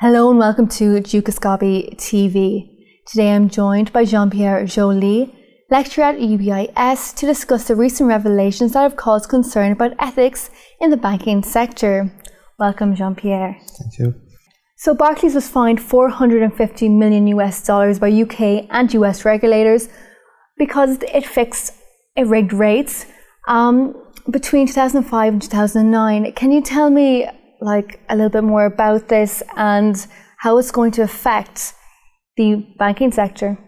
Hello and welcome to Ducascopy TV. Today I'm joined by Jean-Pierre Joly, lecturer at UBIS, to discuss the recent revelations that have caused concern about ethics in the banking sector. Welcome, Jean-Pierre. Thank you. So Barclays was fined $450 million by UK and US regulators because it fixed rigged rates between 2005 and 2009. Can you tell me a little bit more about this and how it's going to affect the banking sector?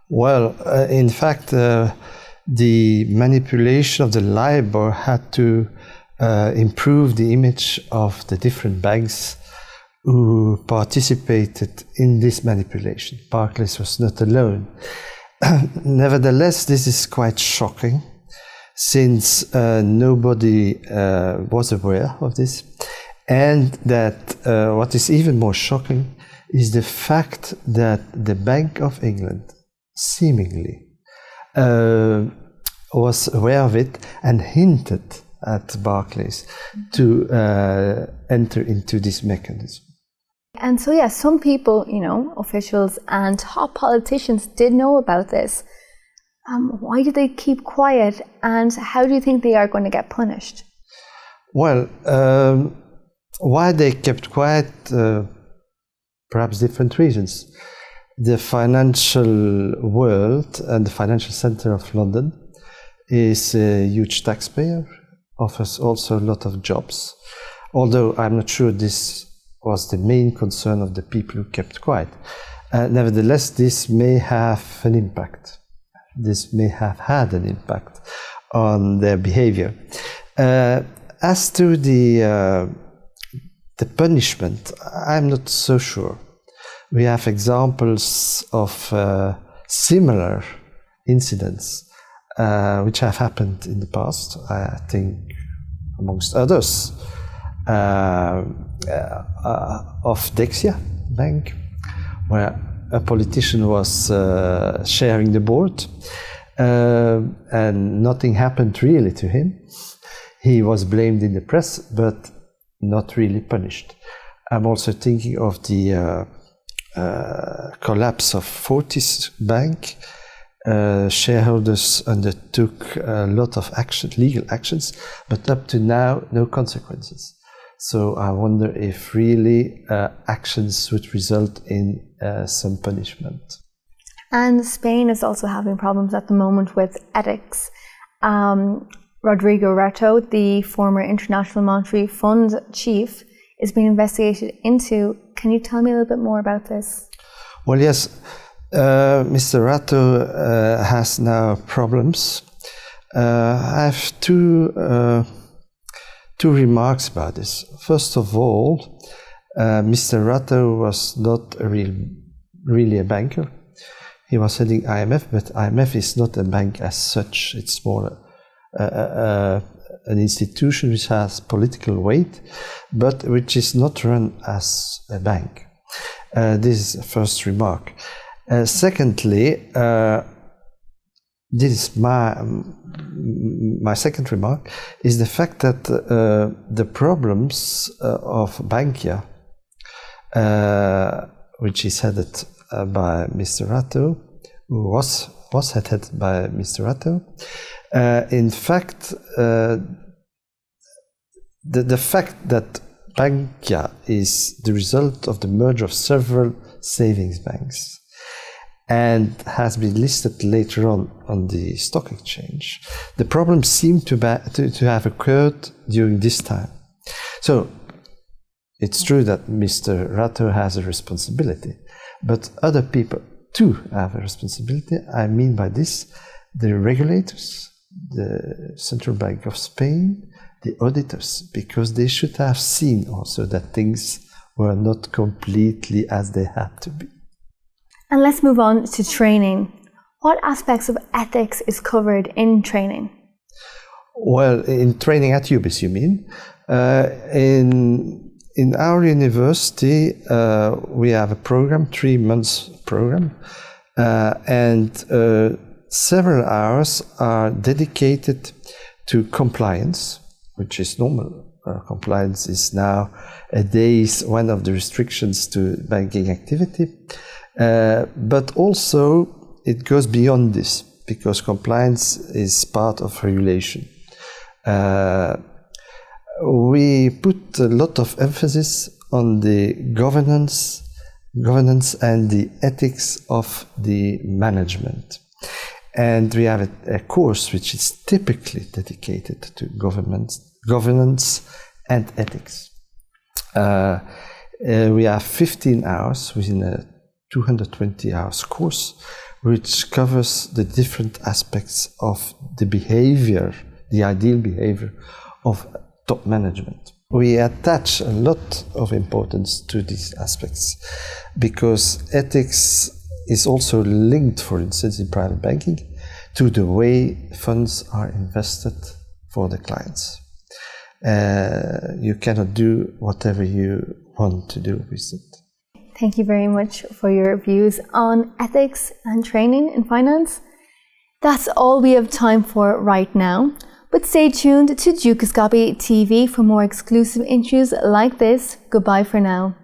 Well, in fact, the manipulation of the Libor had to improve the image of the different banks who participated in this manipulation. Barclays was not alone. Nevertheless, this is quite shocking, since nobody was aware of this, and that what is even more shocking is the fact that the Bank of England seemingly was aware of it and hinted at Barclays to enter into this mechanism. And so, yeah, some people, officials and top politicians did know about this. Why did they keep quiet, and how do you think they are going to get punished? Well, why they kept quiet, perhaps different reasons. The financial world and the financial centre of London is a huge taxpayer, offers also a lot of jobs, although I'm not sure this was the main concern of the people who kept quiet. Nevertheless, this may have an impact. This may have had an impact on their behavior. As to the punishment, I'm not so sure. We have examples of similar incidents which have happened in the past. I think, amongst others, of Dexia Bank, where a politician was sharing the board, and nothing happened really to him. He was blamed in the press, but not really punished. I'm also thinking of the collapse of Fortis Bank. Shareholders undertook a lot of legal actions, but up to now, no consequences. So I wonder if really actions would result in some punishment. And Spain is also having problems at the moment with ethics. Rodrigo Rato, the former International Monetary Fund chief, is being investigated into. Can you tell me a little bit more about this? Well, yes, Mr. Rato has now problems. I have two remarks about this. First of all, Mr. Rato was not really a banker. He was heading IMF, but IMF is not a bank as such. It's more an institution which has political weight, but which is not run as a bank. This is the first remark. Secondly, this is my second remark, is the fact that the problems of Bankia, which is headed by Mr. Rato, who was headed by Mr. Rato, in fact, the fact that Bankia is the result of the merger of several savings banks and has been listed later on the stock exchange, the problems seem to have occurred during this time. So it's true that Mr. Rato has a responsibility, but other people too have a responsibility. I mean by this, the regulators, the Central Bank of Spain, the auditors, because they should have seen also that things were not completely as they had to be. And let's move on to training. What aspects of ethics is covered in training? Well, in training at UBIS, you mean? In our university, we have a program, 3 months program, and several hours are dedicated to compliance, which is normal. Compliance is nowadays one of the restrictions to banking activity, but also it goes beyond this, because compliance is part of regulation. We put a lot of emphasis on the governance and the ethics of the management. And we have a course which is typically dedicated to governance and ethics. We have 15 hours within a 220 hours course, which covers the different aspects of the behavior, the ideal behavior of top management. We attach a lot of importance to these aspects because ethics is also linked, for instance, in private banking, to the way funds are invested for the clients. You cannot do whatever you want to do with it. Thank you very much for your views on ethics and training in finance. That's all we have time for right now. But stay tuned to Dúchascopy TV for more exclusive interviews like this. Goodbye for now.